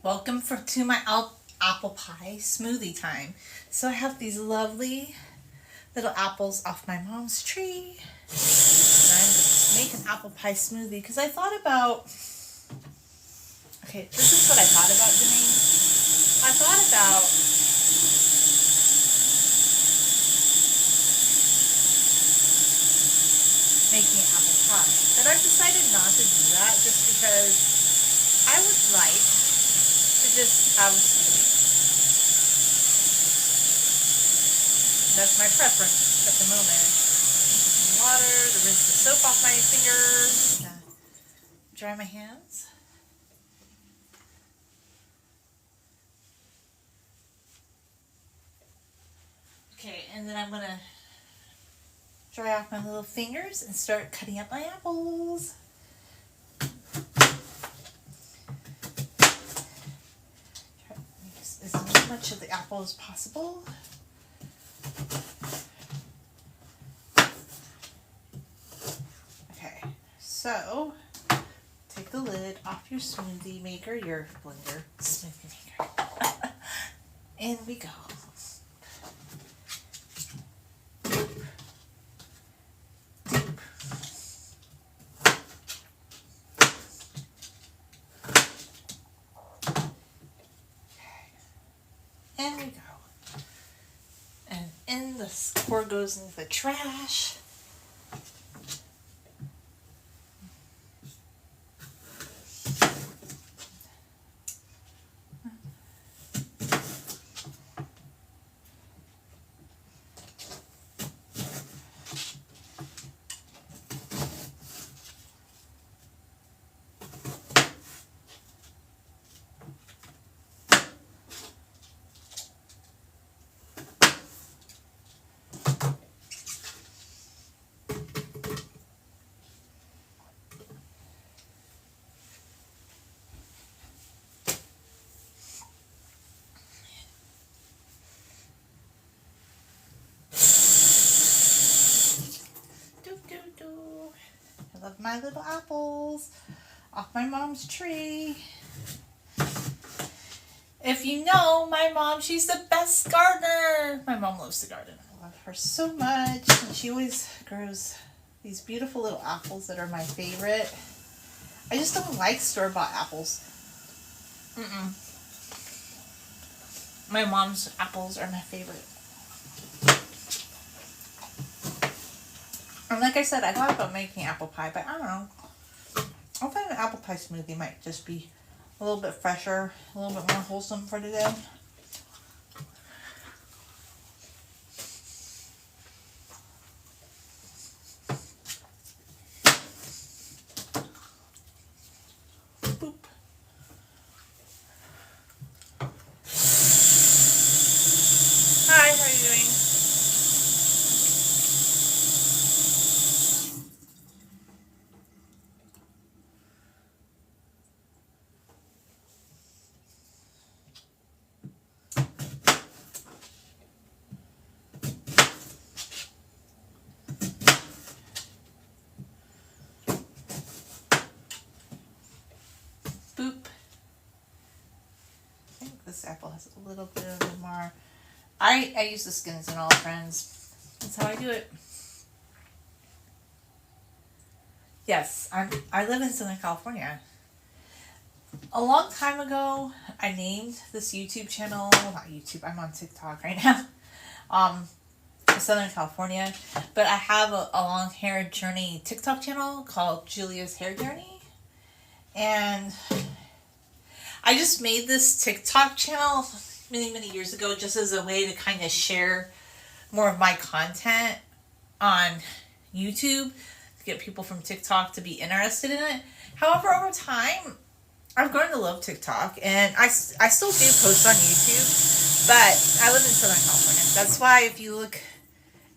Welcome to my apple pie smoothie time. So I have these lovely little apples off my mom's tree. And I'm going to make an apple pie smoothie because I thought about, okay, this is what I thought about doing. I thought about making an apple pie. But I've decided not to do that just because I would like to just have a smoothie. That's my preference at the moment. Some water to rinse the soap off my fingers. Dry my hands. Okay, and then I'm going to dry off my little fingers and start cutting up my apples. Try to mix as much of the apple as possible. Okay, so take the lid off your smoothie maker, your blender, smoothie maker. In we go. In we go. And in the core goes into the trash. I love my little apples off my mom's tree. If you know my mom, she's the best gardener. My mom loves to garden. I love her so much. And she always grows these beautiful little apples that are my favorite. I just don't like store-bought apples. My mom's apples are my favorite. And like I said, I thought about making apple pie, but I don't know. I think an apple pie smoothie might just be a little bit fresher, a little bit more wholesome for today. Boop. Hi, how are you doing? Boop. I think this apple has a little bit of the mar. I use the skins in all friends. That's how I do it. Yes, I live in Southern California. A long time ago, I named this YouTube channel, not YouTube, I'm on TikTok right now, Southern California, but I have a long hair journey TikTok channel called Julia's Hair Journey, and I just made this TikTok channel many years ago just as a way to kind of share more of my content on YouTube to get people from TikTok to be interested in it. However, over time, I've grown to love TikTok, and I still do post on YouTube, but I live in Southern California. That's why if you look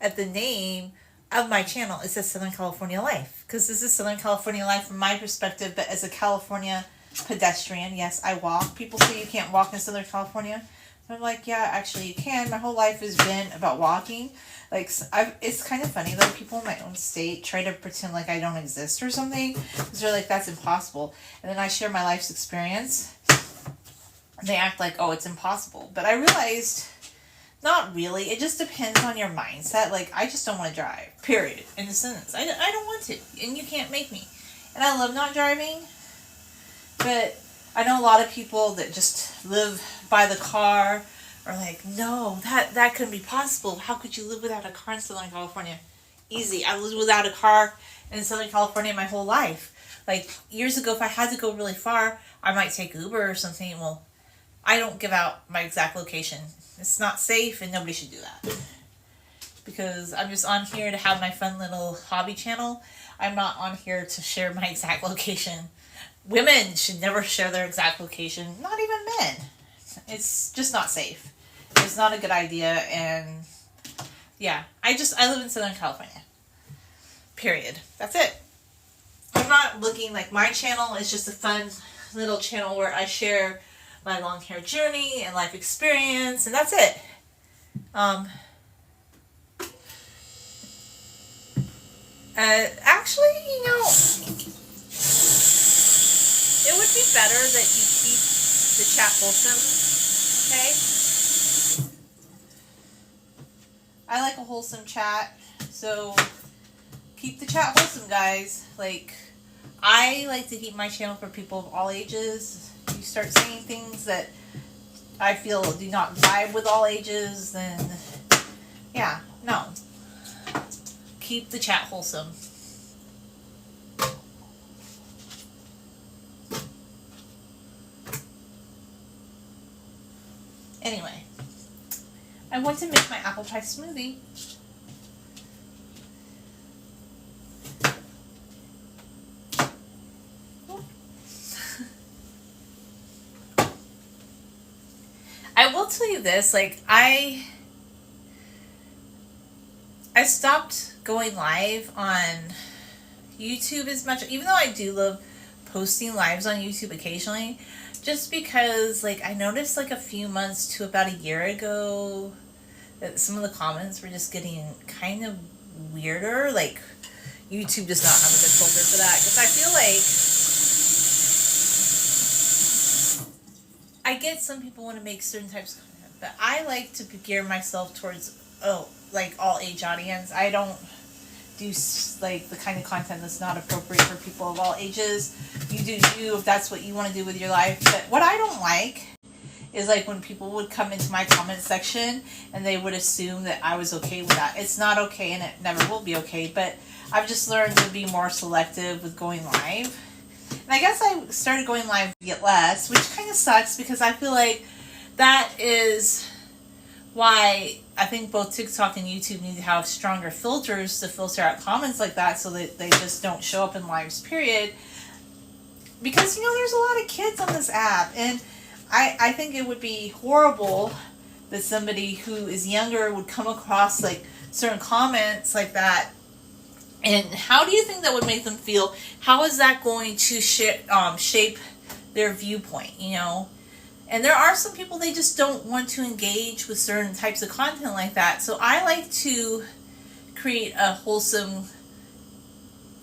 at the name of my channel, it says Southern California Life, because this is Southern California Life from my perspective, but as a California pedestrian. Yes, I walk. People say you can't walk in Southern California. I'm like, yeah, actually you can. My whole life has been about walking. Like, it's kind of funny, though. People in my own state try to pretend like I don't exist or something. Because they're like, that's impossible. And then I share my life's experience. they act like, oh, it's impossible. But I realized, not really. It just depends on your mindset. Like, I just don't want to drive, period. In a sentence. I don't want to. And you can't make me. And I love not driving. But I know a lot of people that just live by the car are like, no, that couldn't be possible. How could you live without a car in Southern California? Easy. I lived without a car in Southern California my whole life. Like, years ago, if I had to go really far, I might take Uber or something. Well, I don't give out my exact location. It's not safe, and nobody should do that. Because I'm just on here to have my fun little hobby channel. I'm not on here to share my exact location. Women should never share their exact location. Not even men. It's just not safe. It's not a good idea, and yeah. I live in Southern California. Period. That's it. I'm not looking like my channel is just a fun little channel where I share my long hair journey and life experience, and that's it. Actually, it would be better that you keep the chat wholesome, okay? I like a wholesome chat, so keep the chat wholesome, guys. Like, I like to keep my channel for people of all ages. You start saying things that I feel do not vibe with all ages, then yeah, no. Keep the chat wholesome. Anyway, I want to make my apple pie smoothie. I will tell you this, like, I stopped going live on YouTube as much, even though I do love posting lives on YouTube occasionally, just because, like, I noticed, like, a few months to about a year ago that some of the comments were just getting kind of weirder. Like, YouTube does not have a good filter for that, because I feel like I get some people want to make certain types of content, but I like to gear myself towards, like, all age audience. I don't do, like, the kind of content that's not appropriate for people of all ages. You do you if that's what you want to do with your life. But what I don't like is, like, when people would come into my comment section and they would assume that I was okay with that. It's not okay, and it never will be okay, but I've just learned to be more selective with going live. And I guess I started going live yet less, which kind of sucks, because I feel like that is why I think both TikTok and YouTube need to have stronger filters to filter out comments like that, so that they just don't show up in lives, period. Because, there's a lot of kids on this app, and I think it would be horrible that somebody who is younger would come across, like, certain comments like that. And how do you think that would make them feel? How is that going to shape their viewpoint, And there are some people, they just don't want to engage with certain types of content like that. So I like to create a wholesome,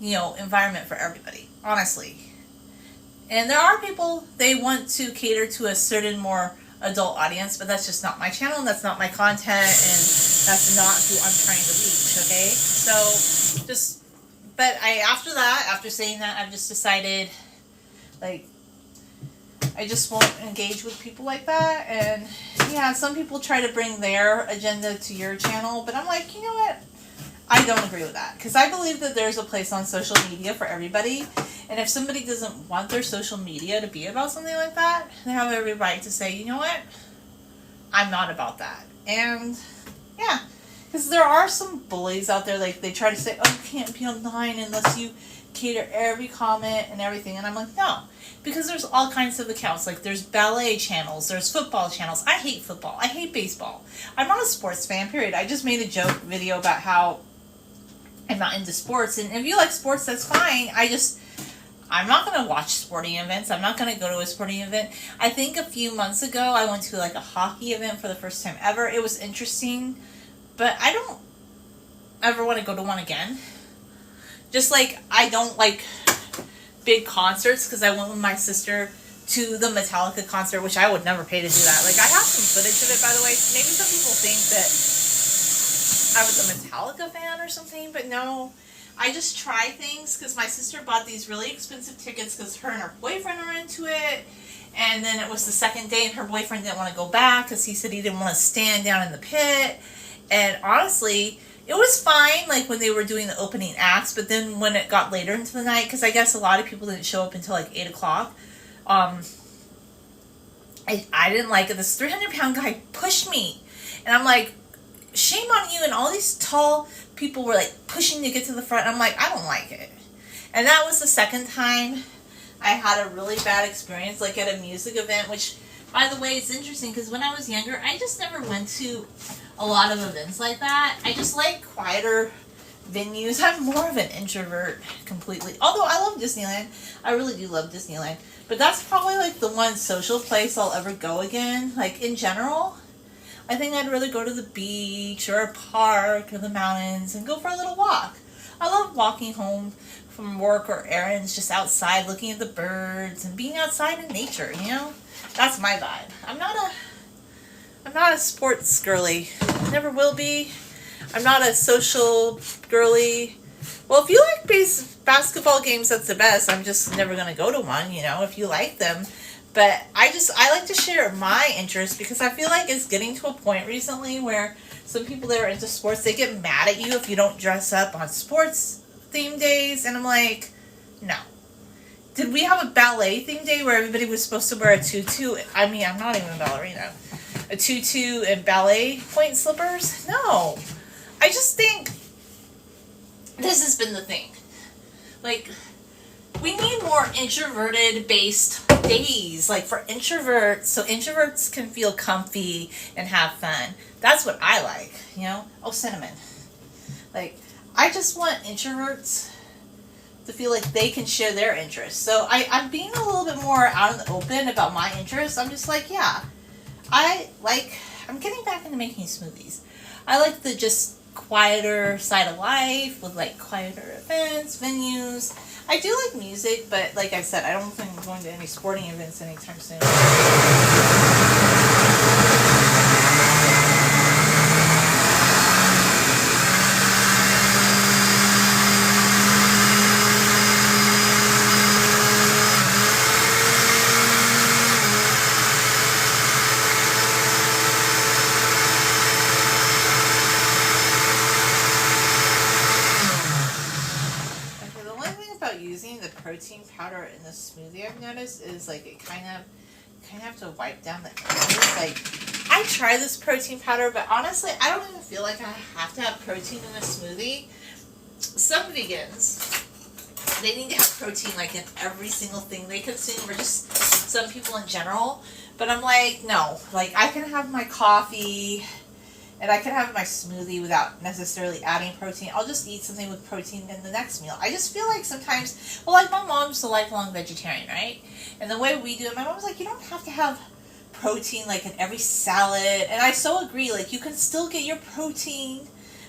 environment for everybody, honestly. And there are people, they want to cater to a certain more adult audience, but that's just not my channel, and that's not my content, and that's not who I'm trying to reach, okay? So, after saying that, I've just decided, like, I just won't engage with people like that. And yeah, some people try to bring their agenda to your channel, but I'm like, you know what? I don't agree with that, because I believe that there's a place on social media for everybody. And if somebody doesn't want their social media to be about something like that, they have every right to say, you know what? I'm not about that. And yeah, because there are some bullies out there, like, they try to say, oh, you can't be online unless you cater every comment and everything. And I'm like, no. Because there's all kinds of accounts. Like, there's ballet channels, there's football channels. I hate football. I hate baseball. I'm not a sports fan, period. I just made a joke video about how I'm not into sports. And if you like sports, that's fine. I'm not going to watch sporting events. I'm not going to go to a sporting event. I think a few months ago, I went to, like, a hockey event for the first time ever. It was interesting, but I don't ever want to go to one again. Just like I don't like big concerts, because I went with my sister to the Metallica concert, which I would never pay to do that. Like, I have some footage of it, by the way. Maybe some people think that I was a Metallica fan or something, but no. I just try things because my sister bought these really expensive tickets because her and her boyfriend are into it. And then it was the second day and her boyfriend didn't want to go back because he said he didn't want to stand down in the pit. And honestly, it was fine, like, when they were doing the opening acts, but then when it got later into the night, because I guess a lot of people didn't show up until, like, 8 o'clock, I didn't like it. This 300-pound guy pushed me. And I'm like, shame on you. And all these tall people were, like, pushing to get to the front. I'm like, I don't like it. And that was the second time I had a really bad experience, like, at a music event, which, by the way, it's interesting, because when I was younger, I just never went to a lot of events like that. I just like quieter venues. I'm more of an introvert completely. Although I love Disneyland. I really do love Disneyland. But that's probably like the one social place I'll ever go again. Like, in general, I think I'd rather go to the beach or a park or the mountains and go for a little walk. I love walking home from work or errands, just outside looking at the birds and being outside in nature, you know? That's my vibe. I'm not a sports girly. Never will be. I'm not a social girly. Well, if you like basketball games, that's the best. I'm just never going to go to one, you know, if you like them. But I like to share my interest because I feel like it's getting to a point recently where some people that are into sports, they get mad at you if you don't dress up on sports theme days. And I'm like, no. Did we have a ballet theme day where everybody was supposed to wear a tutu? I mean, I'm not even a ballerina. A tutu and ballet point slippers? No. I just think this has been the thing. Like, we need more introverted-based days, like, for introverts, so introverts can feel comfy and have fun. That's what I like, you know? Oh, cinnamon. Like, I just want introverts to feel like they can share their interests. So I'm being a little bit more out in the open about my interests. I'm just like, yeah, I'm getting back into making smoothies. I like the just quieter side of life with, like, quieter events, venues. I do like music, but like I said, I don't think I'm going to any sporting events anytime soon. Using the protein powder in the smoothie, I've noticed, is like it kind of have to wipe down the edges. Like, I try this protein powder, but honestly, I don't even feel like I have to have protein in a smoothie. Some vegans, they need to have protein like in every single thing they consume, or just some people in general. But I'm like, no, like, I can have my coffee and I can have my smoothie without necessarily adding protein. I'll just eat something with protein in the next meal. I just feel like sometimes, well, like, my mom's a lifelong vegetarian, right? And the way we do it, my mom's like, you don't have to have protein, like, in every salad. And I so agree. Like, you can still get your protein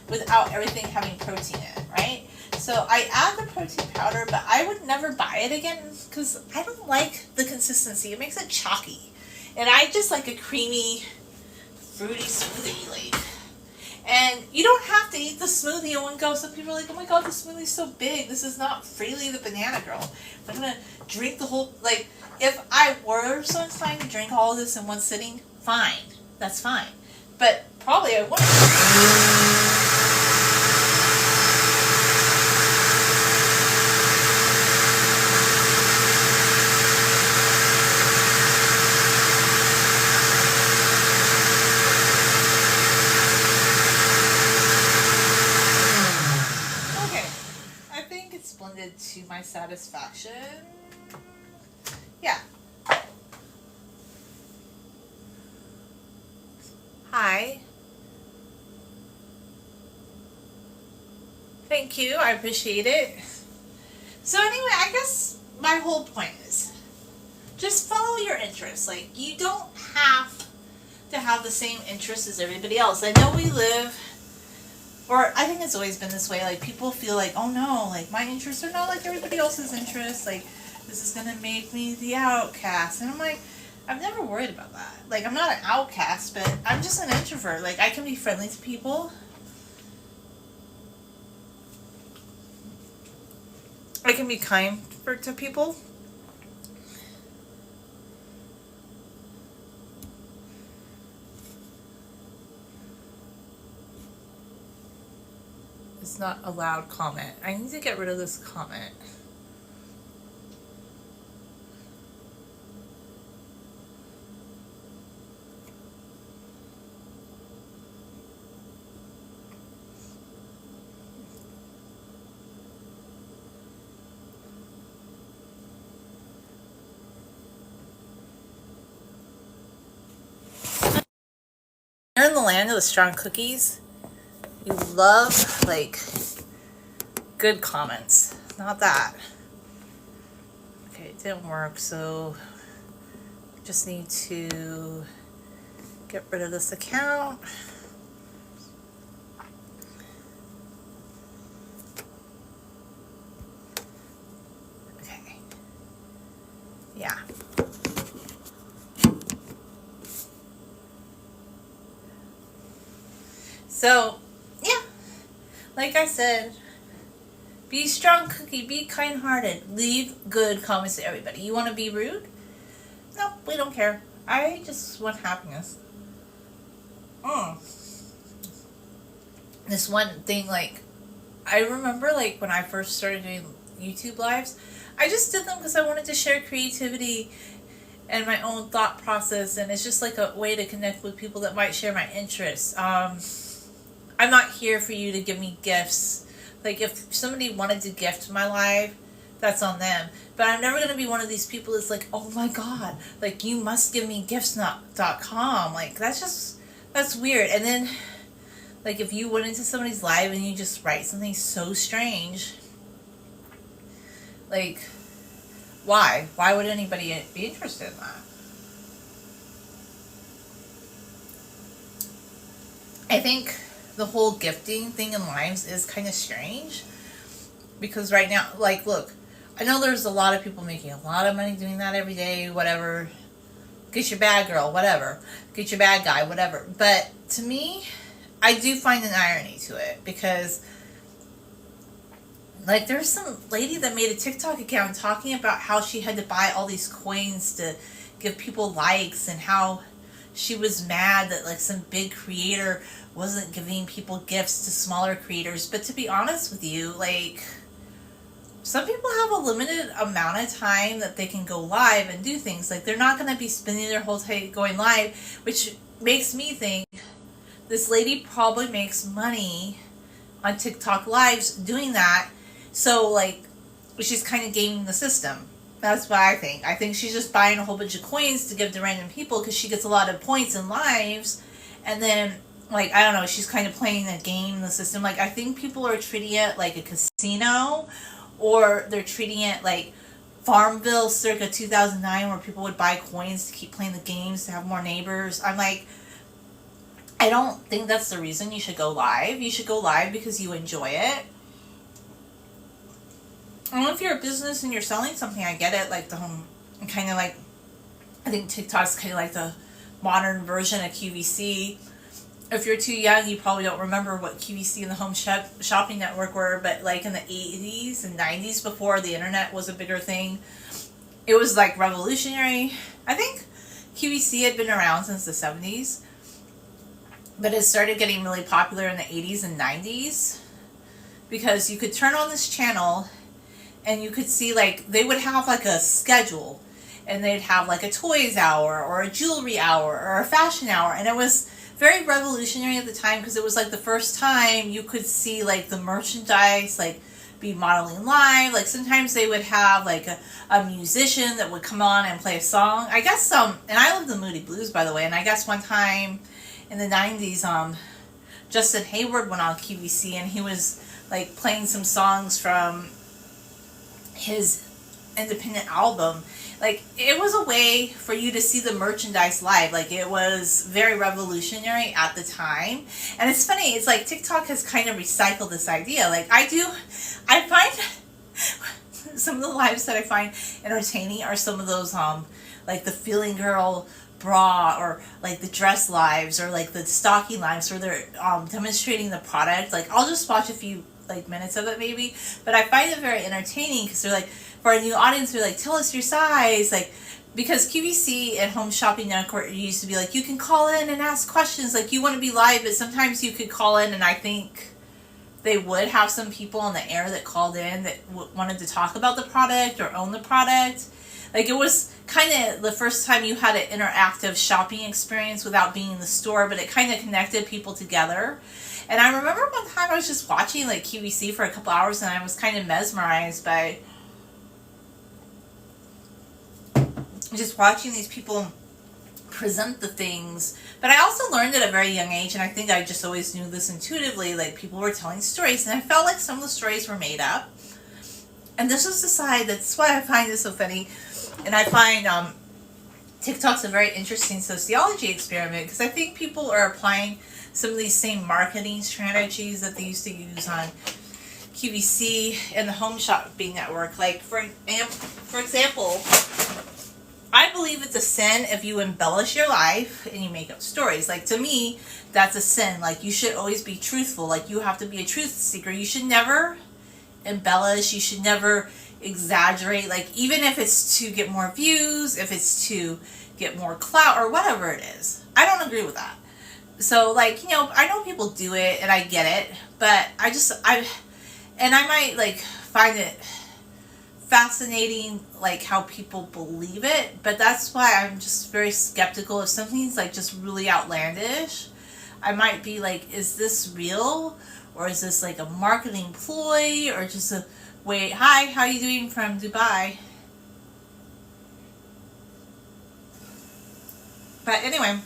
without everything having protein in it, right? So I add the protein powder, but I would never buy it again because I don't like the consistency. It makes it chalky. And I just like a creamy, fruity smoothie, like. And you don't have to eat the smoothie in one go. Some people are like, oh my god, the smoothie's so big. This is not Freely the Banana Girl. I'm gonna drink the whole, like, if I were so inclined to drink all of this in one sitting, fine. That's fine. But probably I wouldn't. Blended to my satisfaction. Yeah. Hi. Thank you. I appreciate it. So anyway, I guess my whole point is just follow your interests. Like, you don't have to have the same interests as everybody else. I know we live, or I think it's always been this way, like, people feel like, oh no, like, my interests are not like everybody else's interests, like, This is gonna make me the outcast. And I'm like, I've never worried about that. Like, I'm not an outcast, but I'm just an introvert. Like, I can be friendly to people. I can be kind to people. It's not a loud comment. I need to get rid of this comment. You're in the land of the strong cookies. You love, like, good comments. Not that. Okay, it didn't work, so just need to get rid of this account. Okay. Yeah. So, yeah, like I said, be strong cookie, be kind-hearted, leave good comments to everybody. You want to be rude? No, we don't care. I just want happiness. This one thing, like, I remember, like, when I first started doing YouTube lives, I just did them because I wanted to share creativity and my own thought process, and it's just like a way to connect with people that might share my interests. I'm not here for you to give me gifts. Like, if somebody wanted to gift my life, that's on them. But I'm never going to be one of these people that's like, oh my god, like, you must give me gifts.com. Like, that's weird. And then, like, if you went into somebody's live and you just write something so strange, like, why? Why would anybody be interested in that? I think the whole gifting thing in lives is kind of strange, because right now, like, look, I know there's a lot of people making a lot of money doing that every day, whatever. Get your bad girl, whatever. Get your bad guy, whatever. But to me, I do find an irony to it, because, like, there's some lady that made a TikTok account talking about how she had to buy all these coins to give people likes, and how she was mad that, like, some big creator wasn't giving people gifts to smaller creators. But to be honest with you, like, some people have a limited amount of time that they can go live and do things. Like, they're not going to be spending their whole day going live, which makes me think this lady probably makes money on TikTok lives doing that. So, like, she's kind of gaming the system. That's what I think. I think she's just buying a whole bunch of coins to give to random people because she gets a lot of points in lives. And then, like, I don't know, she's kind of playing a game in the system. Like, I think people are treating it like a casino, or they're treating it like Farmville circa 2009, where people would buy coins to keep playing the games to have more neighbors. I'm like, I don't think that's the reason you should go live. You should go live because you enjoy it. I don't know if you're a business and you're selling something, I get it. Like, the home, kind of like, I think TikTok's kind of like the modern version of QVC. If you're too young, you probably don't remember what QVC and the Home Shopping Network were, but, like, in the 80s and 90s, before the internet was a bigger thing, it was, like, revolutionary. I think QVC had been around since the 70s, but it started getting really popular in the 80s and 90s, because you could turn on this channel and you could see, like, they would have, like, a schedule, and they'd have, like, a toys hour or a jewelry hour or a fashion hour, and it was very revolutionary at the time, because it was, like, the first time you could see, like, the merchandise, like, be modeling live. Like, sometimes they would have, like, a musician that would come on and play a song. I guess and I love the Moody Blues, by the way, and I guess one time in the 90s, Justin Hayward went on QVC, and he was, like, playing some songs from his independent album. Like, it was a way for you to see the merchandise live. Like, it was very revolutionary at the time. And it's funny, it's like TikTok has kind of recycled this idea. Like, I find Some of the lives that I find entertaining are some of those like the Feeling Girl bra, or like the dress lives, or like the stocking lives where they're demonstrating the product. Like I'll just watch a few like minutes of it maybe, but I find it very entertaining because they're like, for a new audience, they're like, tell us your size, like, because QVC and Home Shopping Network used to be like, you can call in and ask questions, like you want to be live, but sometimes you could call in, and I think they would have some people on the air that called in that wanted to talk about the product or own the product. Like it was kind of the first time you had an interactive shopping experience without being in the store, but it kind of connected people together. And I remember one time I was just watching like QVC for a couple hours, and I was kind of mesmerized by just watching these people present the things. But I also learned at a very young age, and I think I just always knew this intuitively, like people were telling stories, and I felt like some of the stories were made up. And this was the side, that's why I find this so funny. And I find TikTok's a very interesting sociology experiment, because I think people are applying some of these same marketing strategies that they used to use on QVC and the Home Shopping Network. Like for example, I believe it's a sin if you embellish your life and you make up stories. Like to me, that's a sin. Like you should always be truthful. Like you have to be a truth seeker. You should never embellish. You should never exaggerate. Like even if it's to get more views, if it's to get more clout or whatever it is. I don't agree with that. So like, you know, I know people do it and I get it, but I might like find it fascinating, like how people believe it, but that's why I'm just very skeptical if something's like just really outlandish. I might be like, is this real, or is this like a marketing ploy, or just a wait, hi, how you doing from Dubai? But anyway,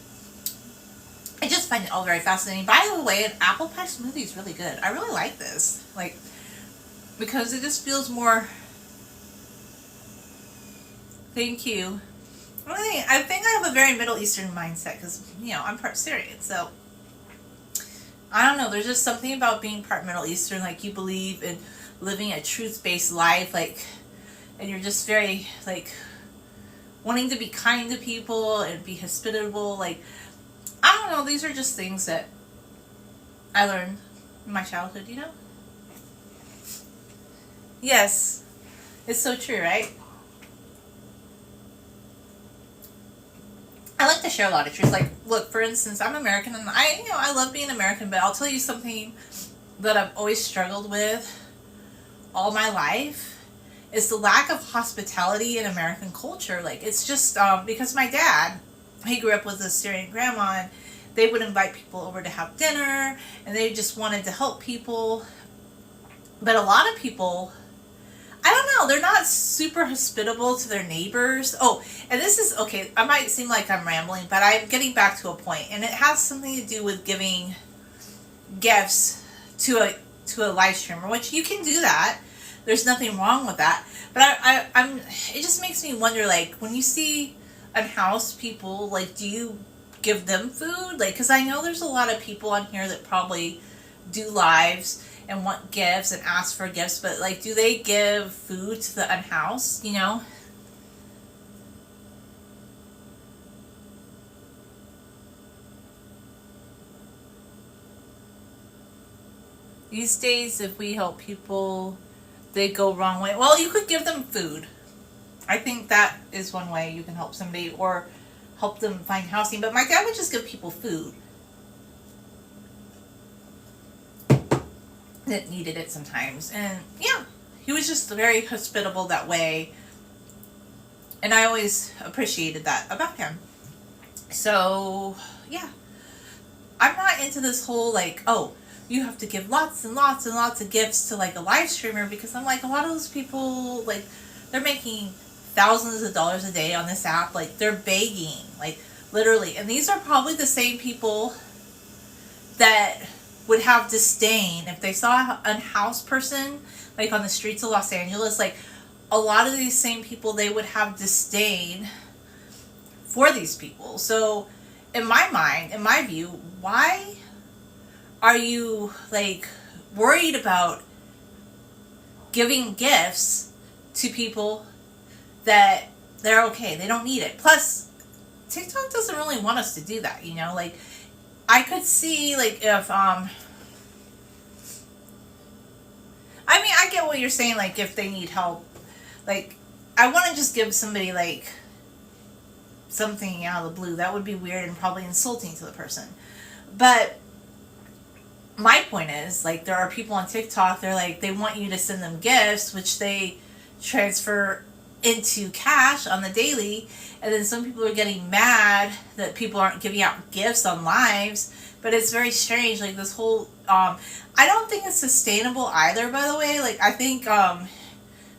I just find it all very fascinating. By the way, an apple pie smoothie is really good. I really like this, like, because it just feels more. Thank you. I think I have a very Middle Eastern mindset because, you know, I'm part Syrian, so I don't know. There's just something about being part Middle Eastern, like you believe in living a truth-based life, like, and you're just very like wanting to be kind to people and be hospitable. Like, I don't know. These are just things that I learned in my childhood, you know? Yes, it's so true, right? I like to share a lot of truths. Like, look, for instance, I'm American, and I love being American, but I'll tell you something that I've always struggled with all my life is the lack of hospitality in American culture. Like, it's just because my dad, he grew up with a Syrian grandma, and they would invite people over to have dinner, and they just wanted to help people. But a lot of people, I don't know, they're not super hospitable to their neighbors. Oh, and this is, okay, I might seem like I'm rambling, but I'm getting back to a point, and it has something to do with giving gifts to a live streamer, which you can do that. There's nothing wrong with that. But it just makes me wonder, like, when you see unhoused people, like, do you give them food? Like, because I know there's a lot of people on here that probably do lives and want gifts and ask for gifts, but like, do they give food to the unhoused, you know? These days, if we help people, they go wrong way. Well, you could give them food. I think that is one way you can help somebody, or help them find housing. But my dad would just give people food that needed it sometimes. And yeah, he was just very hospitable that way. And I always appreciated that about him. So yeah, I'm not into this whole like, oh, you have to give lots and lots and lots of gifts to like a live streamer, because I'm like, a lot of those people, like, they're making thousands of dollars a day on this app. Like, they're begging, like, literally. And these are probably the same people that would have disdain if they saw an unhoused person like on the streets of Los Angeles. Like, a lot of these same people, they would have disdain for these people. So in my mind, in my view, why are you like worried about giving gifts to people that they're okay. They don't need it. Plus, TikTok doesn't really want us to do that, you know? Like, I could see, like, if, I mean, I get what you're saying, like, if they need help. Like, I want to just give somebody, like, something out of the blue. That would be weird and probably insulting to the person. But my point is, like, there are people on TikTok, they're like, they want you to send them gifts, which they transfer into cash on the daily. And then some people are getting mad that people aren't giving out gifts on lives. But it's very strange, like, this whole, I don't think it's sustainable either, by the way. Like, I think,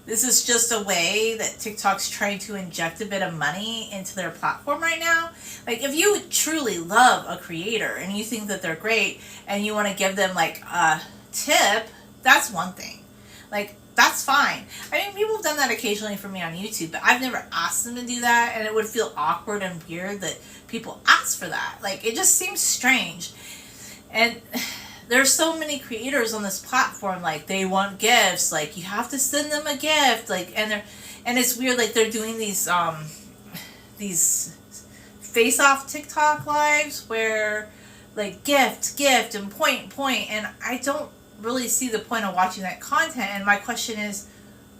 this is just a way that TikTok's trying to inject a bit of money into their platform right now. Like, if you truly love a creator and you think that they're great and you want to give them, like, a tip, that's one thing. Like, that's fine. I mean, people have done that occasionally for me on YouTube, but I've never asked them to do that, and it would feel awkward and weird that people ask for that. Like, it just seems strange. And there's so many creators on this platform, like, they want gifts, like, you have to send them a gift, like, and it's weird, like, they're doing these face-off TikTok lives where, like, gift, and point, and I don't really see the point of watching that content. And my question is,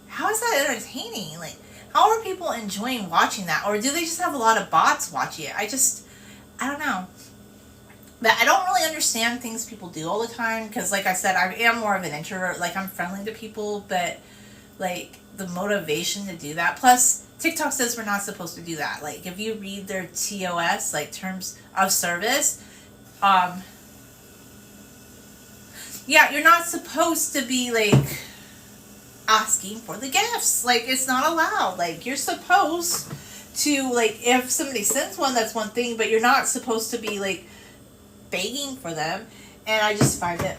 how is that entertaining? Like, how are people enjoying watching that? Or do they just have a lot of bots watching it? I don't know. But I don't really understand things people do all the time, because, like I said, I am more of an introvert. Like, I'm friendly to people, but, like, the motivation to do that. Plus, TikTok says we're not supposed to do that. Like, if you read their TOS, like, terms of service, yeah, you're not supposed to be, like, asking for the gifts. Like, it's not allowed. Like, you're supposed to, like, if somebody sends one, that's one thing, but you're not supposed to be, like, begging for them. And I just find it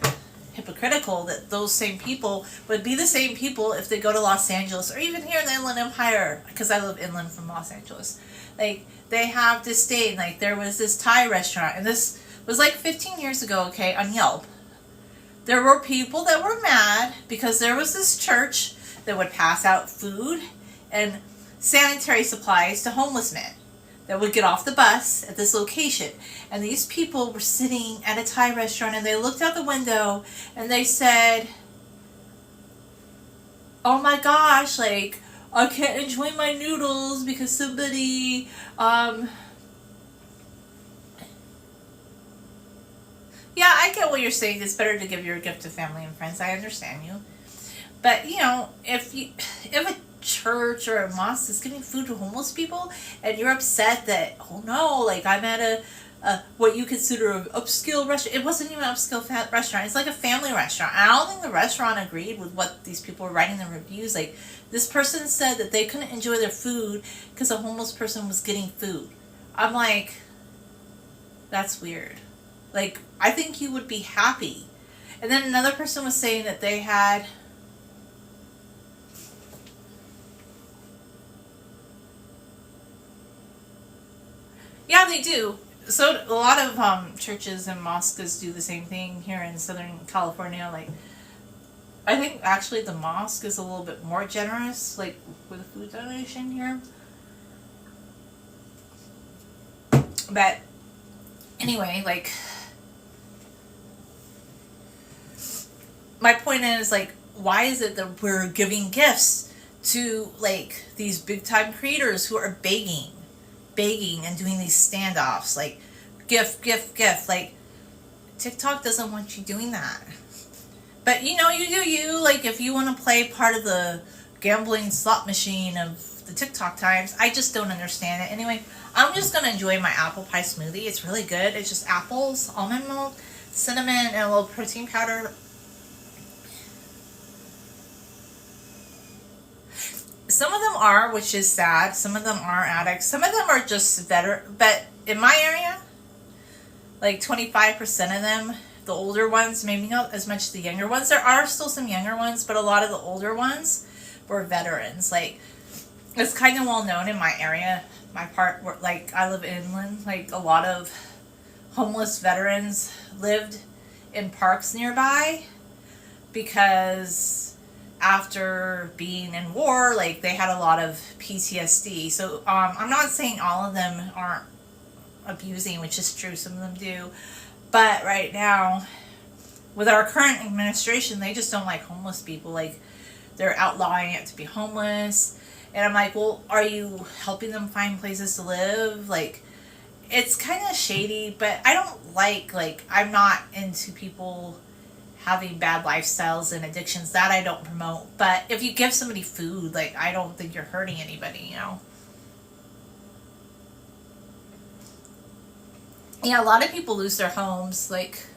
hypocritical that those same people would be the same people if they go to Los Angeles or even here in the Inland Empire, because I live inland from Los Angeles. Like, they have disdain. Like, there was this Thai restaurant, and this was like 15 years ago, okay, on Yelp. There were people that were mad because there was this church that would pass out food and sanitary supplies to homeless men that would get off the bus at this location. And these people were sitting at a Thai restaurant, and they looked out the window and they said, oh my gosh, like, I can't enjoy my noodles because somebody, yeah, I get what you're saying. It's better to give your gift to family and friends. I understand you. But, you know, if a church or a mosque is giving food to homeless people, and you're upset that, oh no, like, I'm at a what you consider an upscale restaurant. It wasn't even an upscale restaurant. It's like a family restaurant. And I don't think the restaurant agreed with what these people were writing in the reviews. Like, this person said that they couldn't enjoy their food because a homeless person was getting food. I'm like, that's weird. Like, I think you would be happy. And then another person was saying that they had, yeah, they do. So a lot of churches and mosques do the same thing here in Southern California. Like, I think actually the mosque is a little bit more generous, like, with the food donation here. But anyway, like, my point is, like, why is it that we're giving gifts to, like, these big time creators who are begging and doing these standoffs, like, gift. Like, TikTok doesn't want you doing that. But, you know, you do you. Like, if you want to play part of the gambling slot machine of the TikTok times, I just don't understand it. Anyway, I'm just going to enjoy my apple pie smoothie. It's really good. It's just apples, almond milk, cinnamon, and a little protein powder. Some of them are, which is sad. Some of them are addicts. Some of them are just veteran. But in my area, like 25% of them, the older ones, maybe not as much as the younger ones. There are still some younger ones, but a lot of the older ones were veterans. Like, it's kind of well known in my area, my part, where, like, I live inland. Like, a lot of homeless veterans lived in parks nearby because after being in war, like they had a lot of PTSD. So I'm not saying all of them aren't abusing, which is true, some of them do. But right now, with our current administration, they just don't like homeless people. Like, they're outlawing it to be homeless. And I'm like, well, are you helping them find places to live? Like, it's kind of shady, but I don't like, I'm not into people having bad lifestyles and addictions. That I don't promote. But if you give somebody food, like, I don't think you're hurting anybody, you know? Yeah, a lot of people lose their homes, like,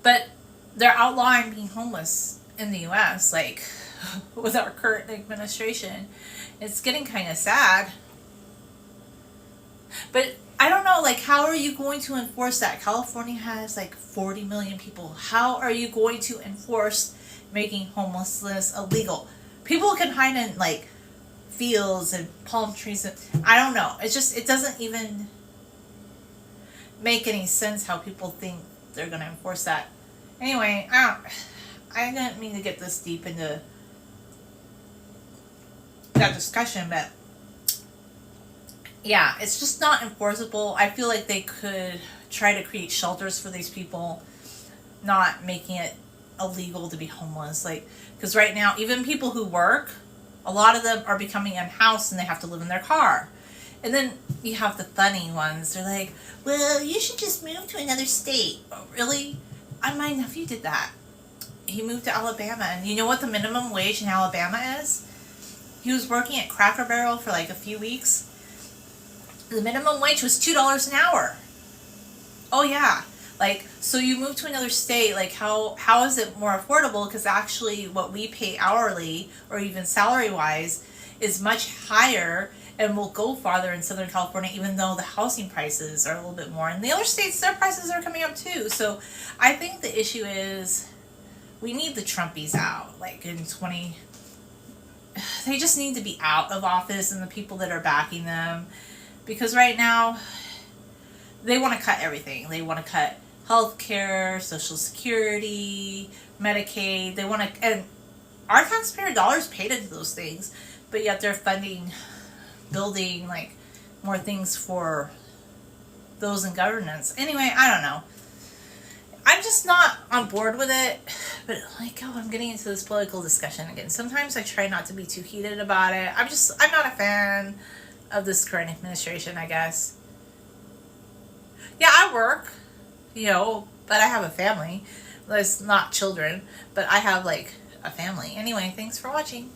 but they're outlawing being homeless in the US, like, with our current administration. It's getting kind of sad. But I don't know, like, how are you going to enforce that? California has like 40 million people. How are you going to enforce making homelessness illegal? People can hide in like fields and palm trees. And, I don't know. It's just, it doesn't even make any sense how people think they're going to enforce that. Anyway, I didn't mean to get this deep into that discussion, but yeah, it's just not enforceable. I feel like they could try to create shelters for these people, not making it illegal to be homeless. Like, because right now, even people who work, a lot of them are becoming unhoused and they have to live in their car. And then you have the funny ones. They're like, well, you should just move to another state. Oh, really? My nephew did that. He moved to Alabama. And you know what the minimum wage in Alabama is? He was working at Cracker Barrel for like a few weeks. The minimum wage was $2 an hour. Oh, yeah. Like, so you move to another state, like, how is it more affordable? Because actually what we pay hourly, or even salary-wise, is much higher and will go farther in Southern California, even though the housing prices are a little bit more. In the other states, their prices are coming up too. So I think the issue is we need the Trumpies out. Like they just need to be out of office, and the people that are backing them. Because right now, they want to cut everything. They want to cut healthcare, Social Security, Medicaid. They want to, and our taxpayer dollars paid into those things, but yet they're funding building like more things for those in governance. Anyway, I don't know. I'm just not on board with it. But like, oh, I'm getting into this political discussion again. Sometimes I try not to be too heated about it. I'm not a fan of this current administration, I guess. Yeah, I work, but I have a family. It's not children, but I have like a family. Anyway, thanks for watching.